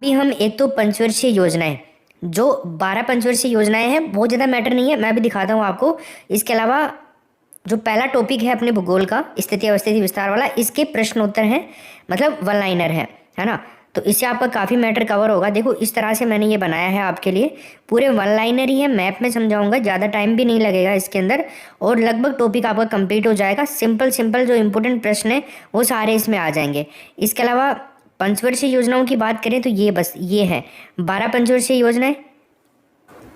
अभी हम एक तो पंचवर्षीय योजनाएं, जो 12 पंचवर्षीय योजनाएं हैं, बहुत ज़्यादा मैटर नहीं है, मैं भी दिखाता हूँ आपको। इसके अलावा जो पहला टॉपिक है अपने भूगोल का, स्थिति अवस्थिति विस्तार वाला, इसके प्रश्न उत्तर हैं, मतलब वन लाइनर है ना। तो इससे आपका काफ़ी मैटर कवर होगा। देखो इस तरह से मैंने ये बनाया है आपके लिए, पूरे वन लाइनर ही है, मैप में समझाऊंगा, ज़्यादा टाइम भी नहीं लगेगा इसके अंदर, और लगभग टॉपिक आपका कंप्लीट हो जाएगा। सिंपल सिंपल जो इंपॉर्टेंट प्रश्न है वो सारे इसमें आ जाएंगे। इसके अलावा पंचवर्षीय योजनाओं की बात करें तो ये बस ये है 12 पंचवर्षीय योजनाएं,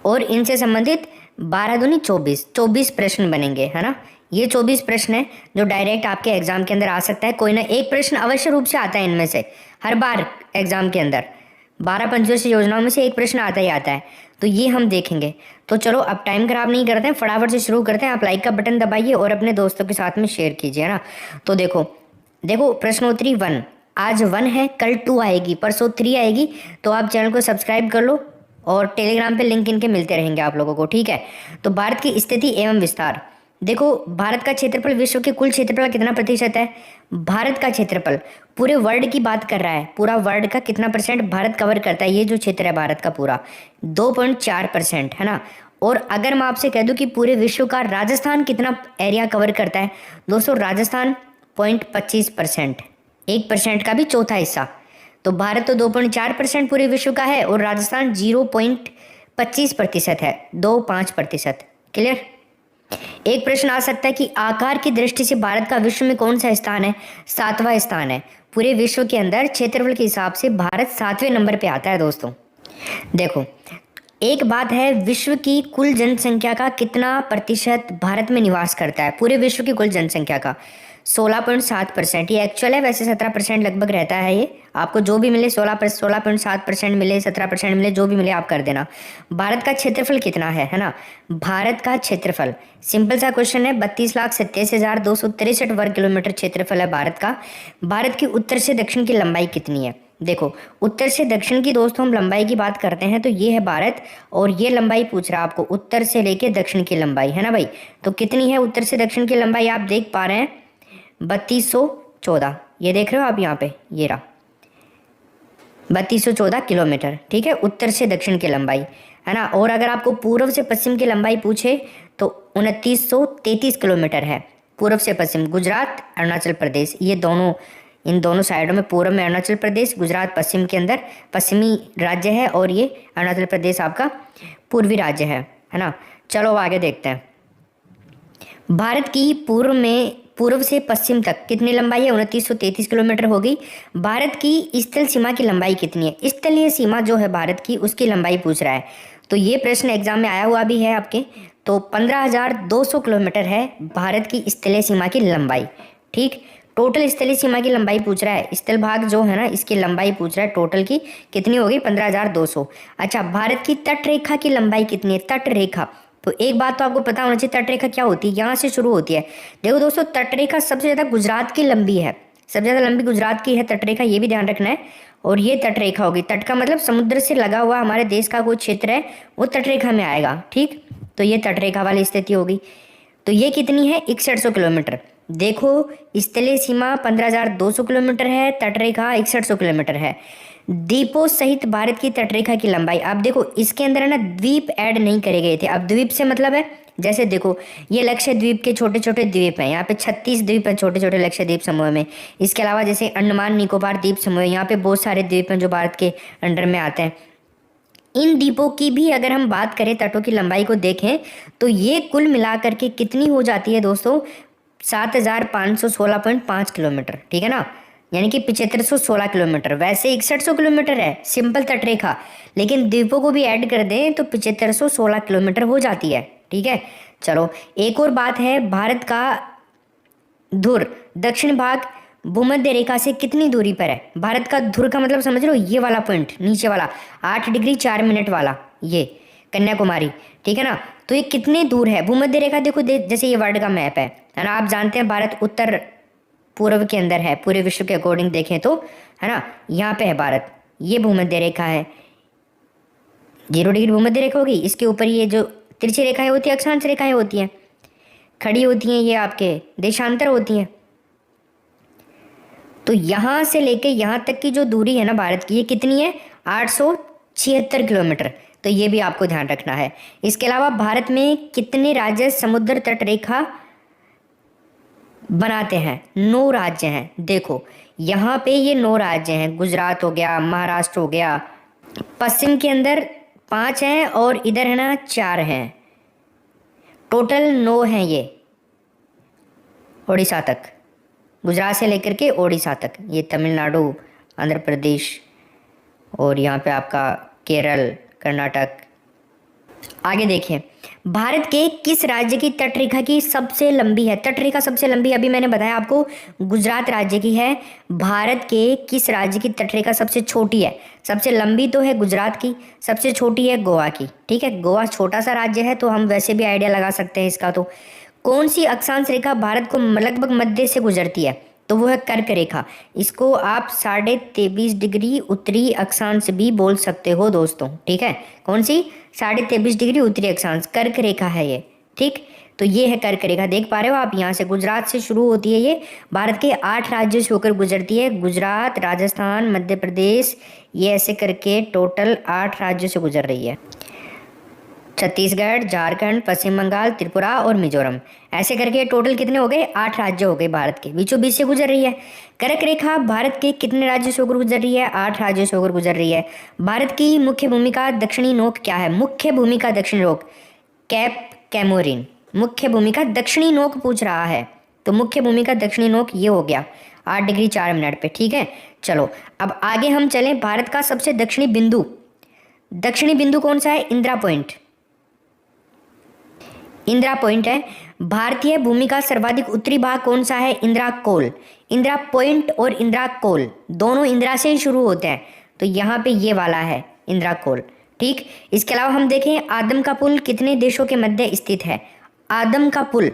और इनसे संबंधित 12 दूनी 24 प्रश्न बनेंगे, है ना। ये 24 प्रश्न है जो डायरेक्ट आपके एग्जाम के अंदर आ सकता है। कोई ना एक प्रश्न अवश्य रूप से आता है इनमें से, हर बार एग्जाम के अंदर 12 पंचवर्षीय योजनाओं में से एक प्रश्न आता ही आता है। तो ये हम देखेंगे। तो चलो अब टाइम खराब नहीं करते हैं, फटाफट से शुरू करते हैं। आप लाइक का बटन दबाइए और अपने दोस्तों के साथ में शेयर कीजिए, है ना। तो देखो देखो प्रश्नोत्तरी 1, आज 1 है, कल 2 आएगी, परसों 3 आएगी। तो आप चैनल को सब्सक्राइब कर लो और टेलीग्राम पे लिंक इनके मिलते रहेंगे आप लोगों को, ठीक है। तो भारत की स्थिति एवं विस्तार। देखो भारत का क्षेत्रफल विश्व के कुल क्षेत्रफल का कितना प्रतिशत है। भारत का क्षेत्रफल पूरे वर्ल्ड की बात कर रहा है, पूरा वर्ल्ड का कितना परसेंट भारत कवर करता है, ये जो क्षेत्र है भारत का पूरा 2.4%, है ना। और अगर मैं आपसे कह दूं कि पूरे विश्व का राजस्थान कितना एरिया कवर करता है, दोस्तों राजस्थान 0.25%, 1% का भी चौथा हिस्सा। तो भारत तो 2.4% पूरे विश्व का है और राजस्थान 0.25% है, 2.5%। क्लियर। एक प्रश्न आ सकता है कि आकार की दृष्टि से भारत का विश्व में कौन सा स्थान है। 7वां स्थान है पूरे विश्व के अंदर, क्षेत्रफल के हिसाब से भारत 7वें नंबर पे आता है दोस्तों। देखो एक बात है, विश्व की कुल जनसंख्या का कितना प्रतिशत भारत में निवास करता है, पूरे विश्व की कुल जनसंख्या का 16.7%। ये एक्चुअल है, वैसे 17% लगभग रहता है। ये आपको जो भी मिले 16.7% मिले, 17% मिले, जो भी मिले आप कर देना। भारत का क्षेत्रफल कितना है ना। भारत का क्षेत्रफल सिंपल सा क्वेश्चन है, 32,87,263 वर्ग किलोमीटर क्षेत्रफल है भारत का। भारत की उत्तर से दक्षिण की लंबाई कितनी है। देखो उत्तर से दक्षिण की दोस्तों हम लंबाई की बात करते हैं तो ये है भारत, और ये लंबाई पूछ रहा है आपको उत्तर से लेके दक्षिण की लंबाई, है ना भाई। तो कितनी है उत्तर से दक्षिण की लंबाई, आप देख पा रहे हैं 3214, ये देख रहे हो आप यहाँ पे, ये रहा 3214 किलोमीटर, ठीक है, उत्तर से दक्षिण की लंबाई, है ना। और अगर आपको पूर्व से पश्चिम की लंबाई पूछे तो 2933 किलोमीटर है, पूर्व से पश्चिम। गुजरात अरुणाचल प्रदेश, ये दोनों, इन दोनों साइडों में, पूर्व में अरुणाचल प्रदेश, गुजरात पश्चिम के अंदर पश्चिमी राज्य है, और ये अरुणाचल प्रदेश आपका पूर्वी राज्य है ना। चलो आगे देखते हैं। भारत की पूर्व से पश्चिम तक कितनी लंबाई है, 2933 किलोमीटर होगी। भारत की स्थल सीमा की लंबाई कितनी है, स्थलीय सीमा जो है भारत की, उसकी लंबाई पूछ रहा है। तो ये प्रश्न एग्जाम में आया हुआ भी है आपके। तो 15,200 किलोमीटर है भारत की स्थलीय सीमा की लंबाई, ठीक। टोटल स्थलीय सीमा की लंबाई पूछ रहा है, स्थल भाग जो है ना इसकी लंबाई पूछ रहा है, टोटल की कितनी होगी 15,200। अच्छा, भारत की तट रेखा की लंबाई कितनी है, तट रेखा। तो एक बात तो आपको पता होना चाहिए, तट रेखा क्या होती है, यहाँ से शुरू होती है। देखो दोस्तों तट रेखा सबसे ज़्यादा गुजरात की लंबी है, सबसे ज़्यादा लंबी गुजरात की है तट रेखा, ये भी ध्यान रखना है। और ये तट रेखा होगी, तट का मतलब समुद्र से लगा हुआ हमारे देश का कोई क्षेत्र है वो तट रेखा में आएगा, ठीक। तो ये तट रेखा वाली स्थिति होगी। तो ये कितनी है 6100 किलोमीटर। देखो स्थलीय सीमा 15,200 किलोमीटर है, तट रेखा 6100 किलोमीटर है। द्वीपों सहित भारत की तटरेखा की लंबाई, आप देखो इसके अंदर है ना द्वीप ऐड नहीं करे गए थे। अब द्वीप से मतलब है, जैसे देखो ये लक्षद्वीप के छोटे छोटे द्वीप हैं, यहाँ पे 36 द्वीप हैं छोटे छोटे लक्षद्वीप समूह में। इसके अलावा जैसे अंडमान निकोबार द्वीप समूह, यहाँ पे बहुत सारे द्वीप हैं जो भारत के अंडर में आते हैं। इन द्वीपों की भी अगर हम बात करें, तटों की लंबाई को देखें तो ये कुल मिलाकर के कितनी हो जाती है दोस्तों, 7,516.5 किलोमीटर, ठीक है ना, यानी कि 7516 किलोमीटर। वैसे 6100 किलोमीटर है सिंपल तटरेखा, लेकिन द्वीपों को भी ऐड कर दें तो 7516 किलोमीटर हो जाती है, ठीक है। चलो एक और बात है, भारत का ध्रुव दक्षिण भाग भूमध्य रेखा से कितनी दूरी पर है। भारत का ध्रुव का मतलब समझ लो ये वाला पॉइंट नीचे वाला 8 डिग्री 4 मिनट वाला, ये कन्याकुमारी, ठीक है ना। तो ये कितने दूर है भूमध्य रेखा, देखो जैसे ये वर्ल्ड का मैप है ना। आप जानते हैं भारत उत्तर पूर्व के अंदर है पूरे विश्व के अकॉर्डिंग देखें तो, है ना। यहाँ पे है भारत, ये भूमध्य रेखा है, 0 डिग्री भूमध्य रेखा होगी। इसके ऊपर ये जो तिरछी रेखाएं होती है, अक्षांश रेखाएं होती हैं, खड़ी होती हैं, ये आपके देशांतर होती हैं। तो यहाँ से लेके यहाँ तक की जो दूरी है ना भारत की, ये कितनी है? 876 किलोमीटर। तो ये भी आपको ध्यान रखना है। इसके अलावा भारत में कितने राज्य समुद्र तट रेखा बनाते हैं? 9 राज्य हैं। देखो यहाँ पे ये 9 राज्य हैं, गुजरात हो गया, महाराष्ट्र हो गया, पश्चिम के अंदर 5 हैं और इधर है ना 4 हैं, टोटल 9 हैं ये, उड़ीसा तक, गुजरात से लेकर के उड़ीसा तक, ये तमिलनाडु, आंध्र प्रदेश और यहाँ पे आपका केरल, कर्नाटक। आगे देखिए, भारत के किस राज्य की तटरेखा की सबसे लंबी है? तटरेखा सबसे लंबी अभी मैंने बताया आपको गुजरात राज्य की है। भारत के किस राज्य की तटरेखा सबसे छोटी है? सबसे लंबी तो है गुजरात की, सबसे छोटी है गोवा की। ठीक है, गोवा छोटा सा राज्य है तो हम वैसे भी आइडिया लगा सकते हैं इसका। तो कौन सी अक्षांश रेखा भारत को लगभग मध्य से गुजरती है? तो वो है कर्क रेखा। इसको आप 23.5 डिग्री उत्तरी अक्षांश भी बोल सकते हो दोस्तों। ठीक है, कौन सी? 23.5 डिग्री उत्तरी अक्षांश, कर्क रेखा है ये। ठीक, तो ये है कर्क रेखा, देख पा रहे हो आप, यहाँ से गुजरात से शुरू होती है ये, भारत के 8 राज्यों से होकर गुजरती है। गुजरात, राजस्थान, मध्य प्रदेश, ये ऐसे करके टोटल 8 राज्यों से गुजर रही है। छत्तीसगढ़, झारखंड, पश्चिम बंगाल, त्रिपुरा और मिजोरम, ऐसे करके टोटल कितने हो गए? 8 राज्य हो गए भारत के, बीचों बीच से गुजर रही है। कर्क रेखा भारत के कितने राज्यों से होकर गुजर रही है? 8 राज्यों से होकर गुजर रही है। भारत की मुख्य भूमिका दक्षिणी नोक क्या है? मुख्य भूमिका दक्षिणी नोक, कैप कैमोरिन, मुख्य भूमिका दक्षिणी नोक पूछ रहा है, तो मुख्य भूमिका दक्षिणी नोक ये हो गया 8 डिग्री 4 मिनट पे। ठीक है, चलो अब आगे हम चलें। भारत का सबसे दक्षिणी बिंदु, दक्षिणी बिंदु कौन सा है? इंदिरा पॉइंट, इंदिरा पॉइंट है। भारतीय भूमि का सर्वाधिक उत्तरी भाग कौन सा है? इंदिरा कोल। इंदिरा पॉइंट और इंदिरा कोल दोनों इंदिरा से ही शुरू होते हैं, तो यहाँ पे ये वाला है इंदिरा कोल। ठीक, इसके अलावा हम देखें आदम का पुल कितने देशों के मध्य स्थित है? आदम का पुल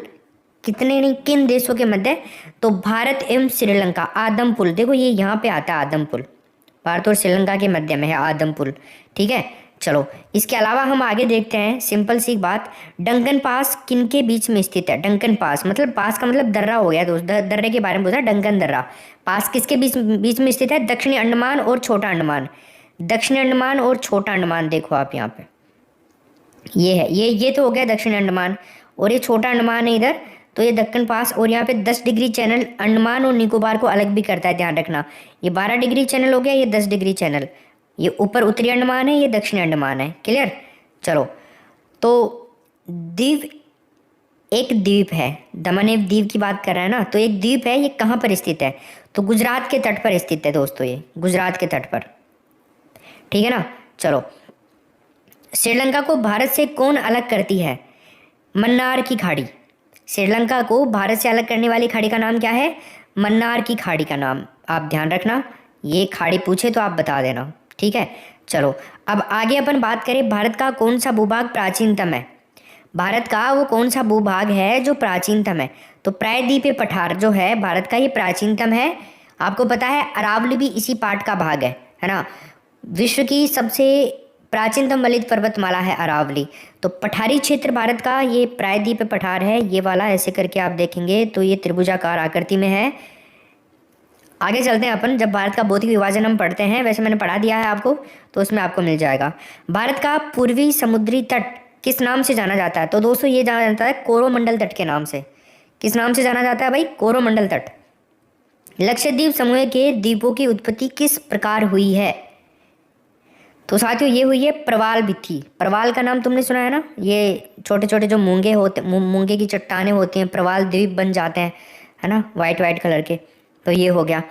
कितने नहीं किन देशों के मध्य? तो भारत एवं श्रीलंका। आदम पुल देखो ये यहाँ पे आता है, आदम पुल भारत और श्रीलंका के मध्य में है आदम पुल। ठीक है, चलो इसके अलावा हम आगे देखते हैं, सिंपल सी बात, डंकन पास किनके बीच में स्थित है? डंकन पास मतलब पास का मतलब दर्रा हो गया दोस्त, दर्रे के बारे में बोला, डंकन दर्रा। पास किसके बीच में स्थित है? दक्षिणी अंडमान और छोटा अंडमान, दक्षिणी अंडमान और छोटा अंडमान। देखो आप यहाँ पे ये है, ये तो हो गया दक्षिणी अंडमान, और ये छोटा अंडमान है इधर, तो ये दक्कन पास। और यहाँ पे 10 डिग्री चैनल अंडमान और निकोबार को अलग भी करता है, ध्यान रखना। ये 12 डिग्री चैनल हो गया, ये 10 डिग्री चैनल, ये ऊपर उत्तरी अंडमान है, ये दक्षिणी अंडमान है। क्लियर? चलो, तो द्वीप, एक द्वीप है, दमन एवं द्वीप की बात कर रहा है ना, तो एक द्वीप है, ये कहाँ पर स्थित है? तो गुजरात के तट पर स्थित है दोस्तों, ये गुजरात के तट पर। ठीक है ना, चलो। श्रीलंका को भारत से कौन अलग करती है? मन्नार की खाड़ी। श्रीलंका को भारत से अलग करने वाली खाड़ी का नाम क्या है? मन्नार की खाड़ी का नाम, आप ध्यान रखना, ये खाड़ी पूछे तो आप बता देना। ठीक है, चलो अब आगे अपन बात करें, भारत का कौन सा भूभाग प्राचीनतम है? भारत का वो कौन सा भूभाग है जो प्राचीनतम है? तो प्रायद्वीपीय पठार जो है भारत का, ये प्राचीनतम है। आपको पता है अरावली भी इसी पार्ट का भाग है ना। विश्व की सबसे प्राचीनतम वलित पर्वतमाला है अरावली। तो पठारी क्षेत्र भारत का ये प्रायद्वीपीय पठार है, ये वाला, ऐसे करके आप देखेंगे तो ये त्रिभुजाकार आकृति में है। आगे चलते हैं अपन, जब भारत का भौतिक विभाजन हम पढ़ते हैं, वैसे मैंने पढ़ा दिया है आपको, तो उसमें आपको मिल जाएगा। भारत का पूर्वी समुद्री तट किस नाम से जाना जाता है? तो दोस्तों ये जाना जाता है कोरोमंडल तट के नाम से। किस नाम से जाना जाता है भाई? कोरोमंडल तट। लक्षद्वीप समूह के द्वीपों की उत्पत्ति किस प्रकार हुई है? तो साथियों ये हुई है प्रवाल भित्ति। प्रवाल का नाम तुमने सुना है ना, ये छोटे छोटे जो मूंगे होते, मूंगे की चट्टानें होती हैं, प्रवाल द्वीप बन जाते हैं, है ना, वाइट वाइट कलर के। तो ये हो गया।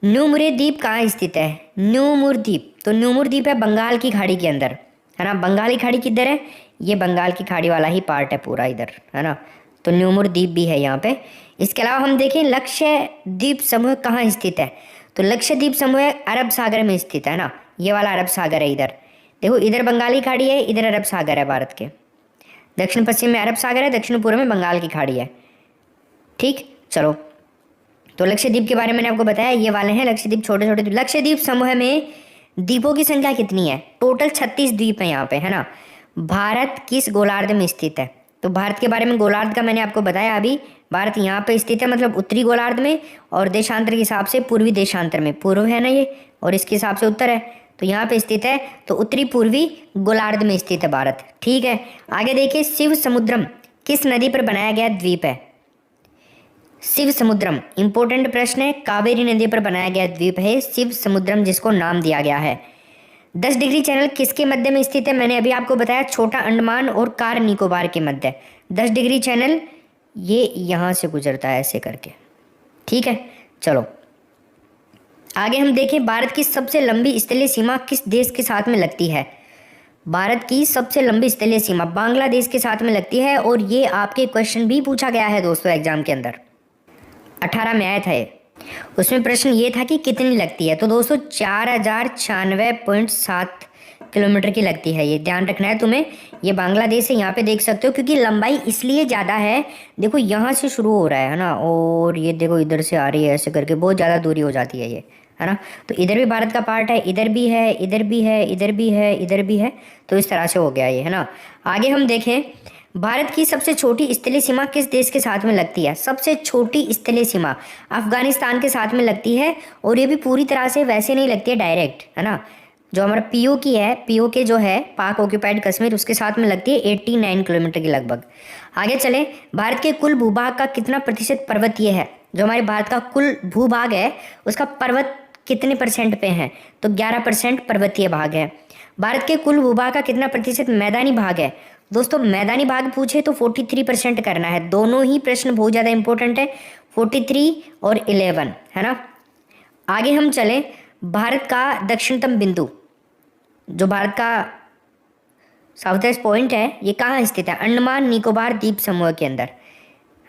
न्यूमुरे द्वीप कहाँ स्थित है? न्यूमुर द्वीप, तो न्यूमुर द्वीप है बंगाल की खाड़ी के अंदर, है ना। बंगाल की खाड़ी किधर है? ये बंगाल की खाड़ी वाला ही पार्ट है पूरा इधर, है ना। तो न्यूमुर द्वीप भी है यहाँ पे। इसके अलावा हम देखें लक्षद्वीप समूह कहाँ स्थित है? तो लक्षद्वीप समूह अरब सागर में स्थित है ना, ये वाला अरब सागर है इधर। देखो इधर बंगाली खाड़ी है, इधर अरब सागर है भारत के। दक्षिण पश्चिम में अरब सागर है, दक्षिण पूर्व में बंगाल की खाड़ी है। ठीक, चलो तो लक्षद्वीप के बारे में मैंने आपको बताया, ये वाले हैं लक्षद्वीप, छोटे छोटे। लक्षद्वीप समूह में द्वीपों की संख्या कितनी है? टोटल 36 द्वीप है यहाँ पे, है ना। भारत किस गोलार्ध में स्थित है? तो भारत के बारे में गोलार्ध का मैंने आपको बताया अभी। भारत यहाँ पे स्थित है, मतलब उत्तरी गोलार्ध में, और देशांतर के हिसाब से पूर्वी देशांतर में, पूर्व है ना ये, और इसके हिसाब से उत्तर है, तो यहाँ पे स्थित है, तो उत्तरी पूर्वी गोलार्ध में स्थित है भारत। ठीक है, आगे देखिए, शिव समुद्रम किस नदी पर बनाया गया द्वीप है? शिव समुद्रम इंपॉर्टेंट प्रश्न है, कावेरी नदी पर बनाया गया द्वीप है शिव समुद्रम, जिसको नाम दिया गया है। 10 डिग्री चैनल किसके मध्य में स्थित है? मैंने अभी आपको बताया, छोटा अंडमान और कार निकोबार के मध्य। 10 डिग्री चैनल ये यहाँ से गुजरता है ऐसे करके। ठीक है, चलो आगे हम देखें, भारत की सबसे लंबी स्थलीय सीमा किस देश के साथ में लगती है? भारत की सबसे लंबी स्थलीय सीमा बांग्लादेश के साथ में लगती है, और ये आपके क्वेश्चन भी पूछा गया है दोस्तों एग्जाम के अंदर, 18 में आया था ये। उसमें प्रश्न ये था कि कितनी लगती है, तो दोस्तों 4096.7 किलोमीटर की लगती है, ये ध्यान रखना है तुम्हें। ये बांग्लादेश से यहाँ पे देख सकते हो, क्योंकि लंबाई इसलिए ज़्यादा है, देखो यहाँ से शुरू हो रहा है ना, और ये देखो इधर से आ रही है ऐसे करके, बहुत ज़्यादा दूरी हो जाती है ये, है ना। तो इधर भी भारत का पार्ट है, इधर भी है, इधर भी है, इधर भी है, इधर भी है, तो इस तरह से हो गया ये, है ना। आगे हम देखें, भारत की सबसे छोटी स्थलीय सीमा किस देश के साथ में लगती है? सबसे छोटी स्थलीय सीमा अफगानिस्तान के साथ में लगती है, और ये भी पूरी तरह से वैसे नहीं लगती है डायरेक्ट, है ना। जो हमारा पीओ की है, पीओ के जो है पाक ऑक्यूपाइड कश्मीर, उसके साथ में लगती है 89 किलोमीटर की लगभग। आगे चले, भारत के कुल भूभाग का कितना प्रतिशत पर्वतीय है? जो हमारे भारत का कुल भूभाग है उसका पर्वत कितने परसेंट पे है? तो 11% पर्वतीय भाग है। भारत के कुल भूभाग का कितना प्रतिशत मैदानी भाग है? दोस्तों मैदानी भाग पूछे तो 43% करना है। दोनों ही प्रश्न बहुत ज़्यादा इंपॉर्टेंट है, 43 और 11, है ना। आगे हम चले, भारत का दक्षिणतम बिंदु, जो भारत का साउथ वेस्ट पॉइंट है, ये कहाँ स्थित है? अंडमान निकोबार द्वीप समूह के अंदर,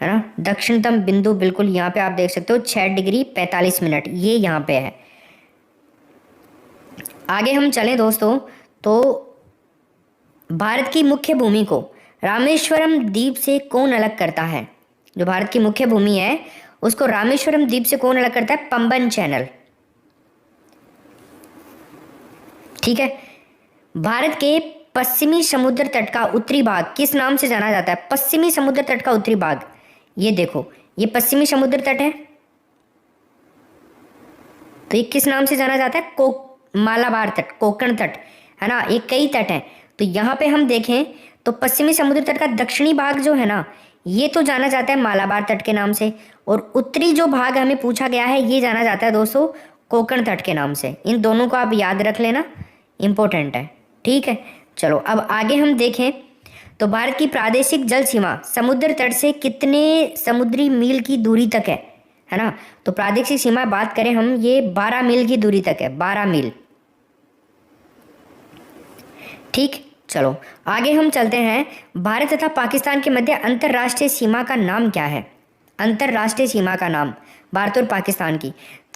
है ना। दक्षिणतम बिंदु बिल्कुल यहाँ पे आप देख सकते हो, 6 डिग्री 45 मिनट, ये यहाँ पे है। आगे हम चलें दोस्तों, तो भारत की मुख्य भूमि को रामेश्वरम द्वीप से कौन अलग करता है? जो भारत की मुख्य भूमि है उसको रामेश्वरम द्वीप से कौन अलग करता है? पंबन चैनल। ठीक है, भारत के पश्चिमी समुद्र तट का उत्तरी भाग किस नाम से जाना जाता है? पश्चिमी समुद्र तट का उत्तरी भाग, ये देखो, ये पश्चिमी समुद्र तट है, तो ये किस नाम से जाना जाता है? मालाबार तट, कोंकण तट, है ना। ये कई तट हैं, तो यहाँ पे हम देखें तो पश्चिमी समुद्र तट का दक्षिणी भाग जो है ना, ये तो जाना जाता है मालाबार तट के नाम से, और उत्तरी जो भाग हमें पूछा गया है ये जाना जाता है दोस्तों कोंकण तट के नाम से। इन दोनों को आप याद रख लेना, इंपॉर्टेंट है। ठीक है, चलो अब आगे हम देखें, तो भारत की प्रादेशिक जल सीमा समुद्र तट से कितने समुद्री मील की दूरी तक है ना। तो प्रादेशिक सीमा बात करें हम, ये 12 मील की दूरी तक है, 12 मील। ठीक, चलो आगे हम चलते हैं, भारत तथा पाकिस्तान के मध्य अंतर्राष्ट्रीय सीमा का नाम क्या है? अंतर्राष्ट्रीय सीमा का नाम भारत और पाकिस्तान की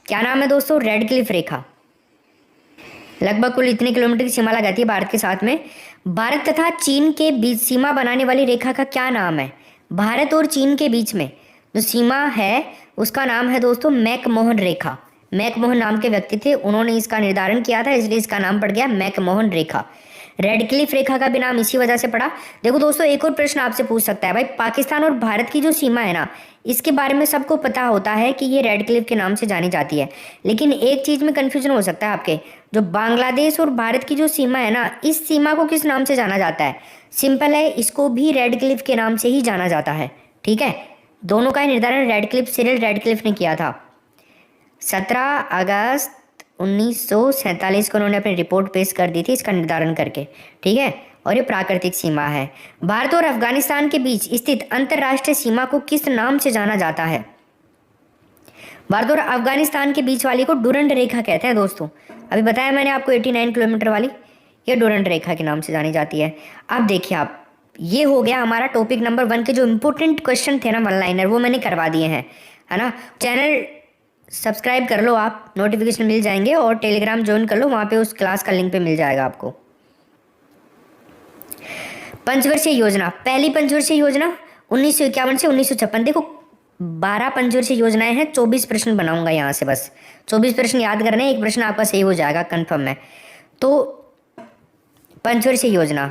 क्या नाम है दोस्तों? रेड क्लिफ रेखा। लगभग कुल इतने किलोमीटर की सीमा लगाती है भारत के साथ में। भारत तथा चीन के बीच सीमा बनाने वाली रेखा का क्या नाम है? भारत और चीन के बीच में जो सीमा है उसका नाम है दोस्तों मैकमोहन रेखा। मैकमोहन नाम के व्यक्ति थे, उन्होंने इसका निर्धारण किया था, इसलिए इसका नाम पड़ गया मैकमोहन रेखा। रेड क्लिफ रेखा का भी नाम इसी वजह से पड़ा। देखो दोस्तों, एक और प्रश्न आपसे पूछ सकता है, भाई पाकिस्तान और भारत की जो सीमा है ना, इसके बारे में सबको पता होता है कि ये रेड क्लिफ के नाम से जानी जाती है, लेकिन एक चीज़ में कन्फ्यूजन हो सकता है आपके, जो बांग्लादेश और भारत की जो सीमा है ना, इस सीमा को किस नाम से जाना जाता है? सिंपल है, इसको भी रेड क्लिफ के नाम से ही जाना जाता है। ठीक है, दोनों का निर्धारण red Cliff, Cyril red Cliff ने किया था। 17 अगस्त 1947 को उन्होंने अपनी रिपोर्ट पेश कर दी थी इसका निर्धारण करके। ठीक है, और ये प्राकृतिक सीमा है। भारत और अफगानिस्तान के बीच स्थित अंतर्राष्ट्रीय सीमा को किस नाम से जाना जाता है? भारत और अफगानिस्तान के बीच वाली को डुरंड रेखा कहते हैं दोस्तों। अभी बताया मैंने आपको 89 किलोमीटर वाली, ये डुरंड रेखा के नाम से जानी जाती है। अब देखिए आप, ये हो गया हमारा टॉपिक नंबर 1 के जो इंपॉर्टेंट क्वेश्चन थे ना, वन लाइनर, वो मैंने करवा दिए हैं, है ना। चैनल सब्सक्राइब कर लो आप, नोटिफिकेशन मिल जाएंगे, और टेलीग्राम ज्वाइन कर लो, वहाँ पे उस क्लास का लिंक पे मिल जाएगा आपको। पंचवर्षीय योजना, पहली पंचवर्षीय योजना 1951 से 1956। देखो 12 पंचवर्षीय योजनाएं हैं, 24 प्रश्न बनाऊंगा यहाँ से, बस 24 प्रश्न याद करने, एक प्रश्न आपका सही हो जाएगा, कन्फर्म है। तो पंचवर्षीय योजना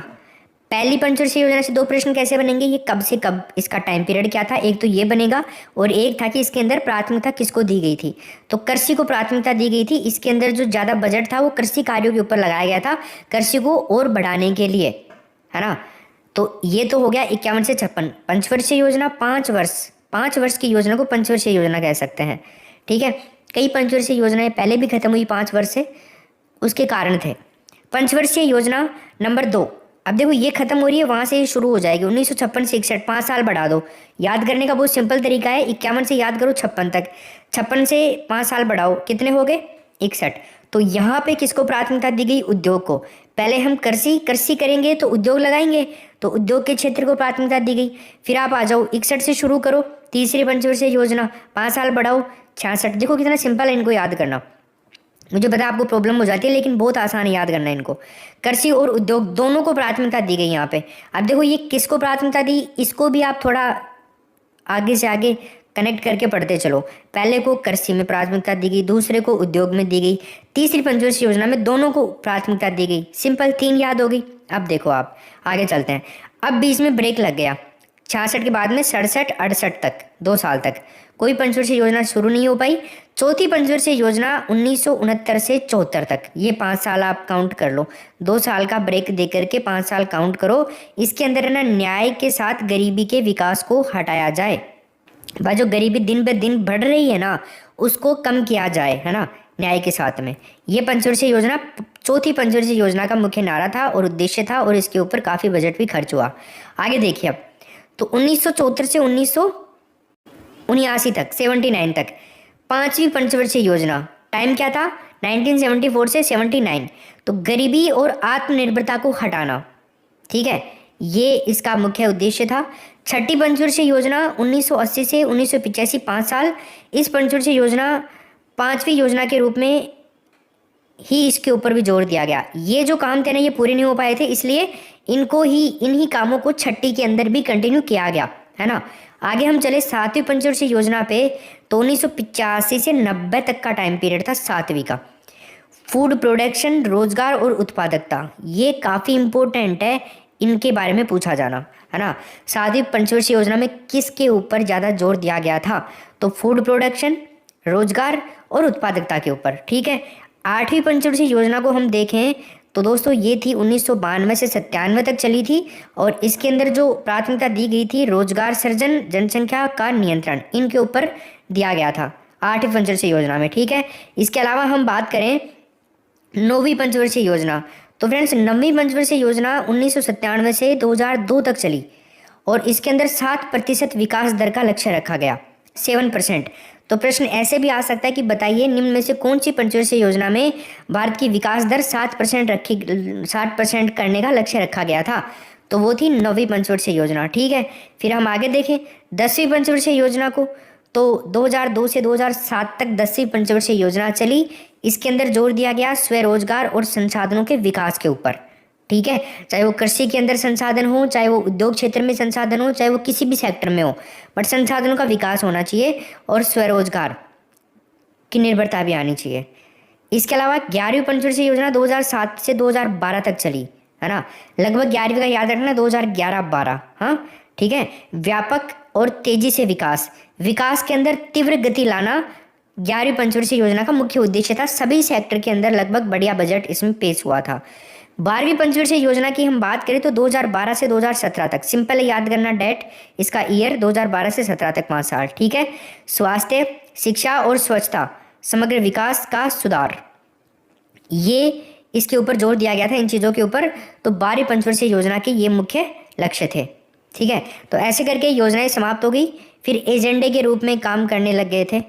पहली पंचवर्षीय योजना से दो प्रश्न कैसे बनेंगे, ये कब से कब, इसका टाइम पीरियड क्या था, एक तो ये बनेगा और एक था कि इसके अंदर प्राथमिकता किसको दी गई थी। तो कृषि को प्राथमिकता दी गई थी। इसके अंदर जो ज़्यादा बजट था वो कृषि कार्यों के ऊपर लगाया गया था, कृषि को और बढ़ाने के लिए, है ना। तो ये तो हो गया 51 से 56। पंचवर्षीय योजना 5 वर्ष की योजना को पंचवर्षीय योजना कह सकते हैं, ठीक है। कई पंचवर्षीय योजनाएं पहले भी खत्म हुई 5 वर्ष से, उसके कारण थे। पंचवर्षीय योजना नंबर 2, अब देखो ये खत्म हो रही है, वहां से ये शुरू हो जाएगी 1956 से 61, 5 साल बढ़ा दो। याद करने का बहुत सिंपल तरीका है, 51 से याद करो 56 तक, 56 से 5 साल बढ़ाओ, कितने हो गए 61। तो यहाँ पे किसको प्राथमिकता दी गई, उद्योग को। पहले हम कृषि करेंगे तो उद्योग लगाएंगे, तो उद्योग के क्षेत्र को प्राथमिकता दी गई। फिर आप आ जाओ 61 से शुरू करो, तीसरी पंचवर्षीय योजना, 5 साल बढ़ाओ 66। देखो कितना सिंपल है इनको याद करना, मुझे पता है आपको प्रॉब्लम हो जाती है लेकिन बहुत आसान है याद करना इनको। कृषि और उद्योग दोनों को प्राथमिकता दी गई यहाँ पे। अब देखो ये किसको प्राथमिकता दी, इसको भी आप थोड़ा आगे से आगे कनेक्ट करके पढ़ते चलो। पहले को कृषि में प्राथमिकता दी गई, दूसरे को उद्योग में दी गई, तीसरी पंचवर्षीय योजना में दोनों को प्राथमिकता दी गई। सिंपल 3 याद हो गई। अब देखो आप आगे चलते हैं। अब बीच में ब्रेक लग गया 66 के बाद में 67 68 तक, 2 साल तक कोई पंचवर्षीय योजना शुरू नहीं हो पाई। चौथी पंचवर्षीय योजना 1969 से 74 तक, ये 5 साल आप काउंट कर लो, 2 साल का ब्रेक दे करके 5 साल काउंट करो। इसके अंदर है ना न्याय के साथ गरीबी के विकास को हटाया जाए, भाई जो गरीबी दिन ब दिन बढ़ रही है ना उसको कम किया जाए, है ना, न्याय के साथ में। ये पंचवर्षीय योजना चौथी पंचवर्षीय योजना का मुख्य नारा था और उद्देश्य था, और इसके ऊपर काफ़ी बजट भी खर्च हुआ। आगे देखिए अब, तो 1974 से 1979 तक, 79 तक, 5वीं पंचवर्षीय योजना, टाइम क्या था 1974 से 79। तो गरीबी और आत्मनिर्भरता को हटाना, ठीक है, ये इसका मुख्य उद्देश्य था। छठी पंचवर्षीय योजना 1980 से 1985, 5 साल। इस पंचवर्षीय योजना 5वीं योजना के रूप में ही इसके ऊपर भी जोर दिया गया। ये जो काम थे ना ये पूरे नहीं हो पाए थे, इसलिए इन्हीं कामों को छठी के अंदर भी कंटिन्यू किया गया, है ना। आगे हम चले 7वीं पंचवर्षीय योजना पे, तो 1985 से 90 तक का टाइम पीरियड था 7वीं का। फूड प्रोडक्शन, रोजगार और उत्पादकता, ये काफ़ी इंपॉर्टेंट है, इनके बारे में पूछा जाना, है ना। 7वीं पंचवर्षीय योजना में किसके ऊपर ज़्यादा जोर दिया गया था, तो फूड प्रोडक्शन, रोजगार और उत्पादकता के ऊपर, ठीक है। 8वीं पंचवर्षीय योजना को हम देखें तो दोस्तों ये थी 1992 से 97 तक चली थी, और इसके अंदर जो प्राथमिकता दी गई थी रोजगार सृजन, जनसंख्या का नियंत्रण, इनके ऊपर दिया गया था 8वीं पंचवर्षीय योजना में, ठीक है। इसके अलावा हम बात करें 9वीं पंचवर्षीय योजना, तो फ्रेंड्स 9वीं पंचवर्षीय योजना 1997 से 2002 तक चली, और इसके अंदर 7% विकास दर का लक्ष्य रखा गया, 7%। तो प्रश्न ऐसे भी आ सकता है कि बताइए निम्न में से कौन सी पंचवर्षीय योजना में भारत की विकास दर 7% करने का लक्ष्य रखा गया था, तो वो थी 9वीं पंचवर्षीय योजना, ठीक है। फिर हम आगे देखें 10वीं पंचवर्षीय योजना को, तो 2002 से 2007 तक 10वीं पंचवर्षीय योजना चली। इसके अंदर जोर दिया गया स्वरोजगार और संसाधनों के विकास के ऊपर, ठीक है। चाहे वो कृषि के अंदर संसाधन हो, चाहे वो उद्योग क्षेत्र में संसाधन हो, चाहे वो किसी भी सेक्टर में हो, बट संसाधनों का विकास होना चाहिए और स्वरोजगार की निर्भरता भी आनी चाहिए। इसके अलावा 11वीं पंचवर्षीय योजना 2007 से 2012 तक चली, है ना। लगभग 11वीं का याद रखना, 2011-12, हाँ, ठीक है। व्यापक और तेजी से विकास के अंदर तीव्र गति लाना 11वीं पंचवर्षीय योजना का मुख्य उद्देश्य था। सभी सेक्टर के अंदर लगभग बढ़िया बजट इसमें पेश हुआ था। 12वीं पंचवर्षीय योजना की हम बात करें तो 2012 से 2017 तक, सिंपल है याद करना डेट, इसका ईयर 2012 से 17 तक, 5 साल, ठीक है। स्वास्थ्य, शिक्षा और स्वच्छता, समग्र विकास का सुधार, ये इसके ऊपर जोर दिया गया था, इन चीज़ों के ऊपर। तो 12वीं पंचवर्षीय योजना के ये मुख्य लक्ष्य थे, ठीक है। तो ऐसे करके योजनाएं समाप्त हो गई, फिर एजेंडे के रूप में काम करने लग गए थे।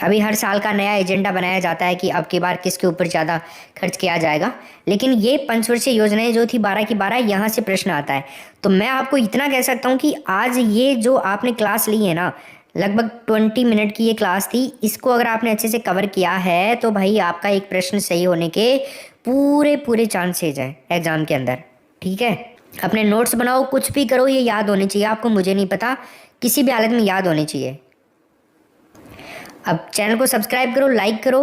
अभी हर साल का नया एजेंडा बनाया जाता है कि अब की बार किसके ऊपर ज़्यादा खर्च किया जाएगा, लेकिन ये पंचवर्षीय योजनाएं जो थी 12 की 12, यहाँ से प्रश्न आता है। तो मैं आपको इतना कह सकता हूँ कि आज ये जो आपने क्लास ली है ना, लगभग 20 मिनट की ये क्लास थी, इसको अगर आपने अच्छे से कवर किया है तो भाई आपका एक प्रश्न सही होने के पूरे चांसेज है एग्जाम के अंदर, ठीक है। अपने नोट्स बनाओ, कुछ भी करो, ये याद होने चाहिए आपको, मुझे नहीं पता, किसी भी हालत में याद होने चाहिए। अब चैनल को सब्सक्राइब करो, लाइक करो।